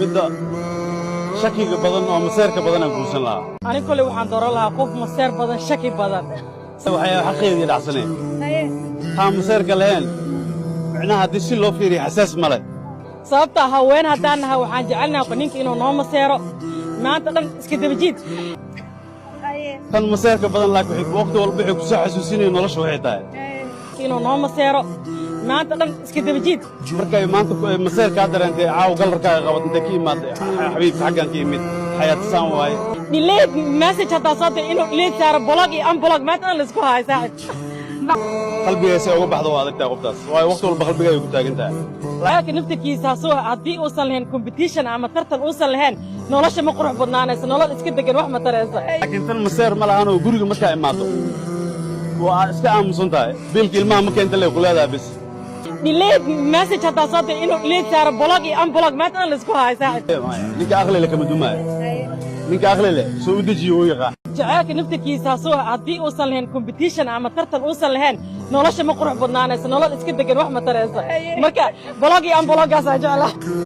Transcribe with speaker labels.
Speaker 1: midda shakiga badan oo maseerka badan aan guursan lahaa
Speaker 2: ani kale waxaan dooran lahaa qof maseer badan shaki badan
Speaker 1: waxay xaqeedii dhacsaneen taa maseerka lahayn macnaha haddii si loo fiiriyo xasaas ma leh
Speaker 2: sababta haween haddaan nahay waxaan jecelnahay ninka inuu noo maseero maanta dhan iska daba jiid
Speaker 1: tan maseerka badan laakiin waqti walba waxay ku soo xasuusinayaan nolosha waxay tahay
Speaker 2: inuu noo maseero maanta dhan iska daba jiid
Speaker 1: markay maanta maseerka dareentay caaw galarkaaga qabad inta ka imaaday xabiibka xaggan ka yimid xayaatisaan waaye
Speaker 2: delete message hadaa soo dir inuu delete saaro blog iyo unblog maanta dhan la isku hayo saaxib
Speaker 1: qalbigiisa uga baxdo waa adagtaa qoftaas waayo waqti walba qalbigaaga ku taagan tahay
Speaker 2: laakiin naftiisa soo haddii uusan lahayn competition ama tartan uusan lahayn nolosha ma qurux badnaanayso nolol iska degan wax ma tarayso
Speaker 1: laakiin tan maseer ma lahan oo guriga markaa imaado waa iska aamusan tahay biilka ilmaha marka inta lee ku leedahay bis
Speaker 2: delete message hadaa soo dir inuu delete saaro blog iyo unblog maanta dhan la isku hayo saaxib
Speaker 1: ninka aqli leh kama dumaayo ninka aqli leh soo u dejiyo oo yaqaan
Speaker 2: jacaylka naftiisa soo haddii uusan lahayn competition ama tartan uusan lahayn nolosha ma qurux badnaanayso nolol iska degan wax ma tarayso marka blog iyo unbloggaas aan jeclaa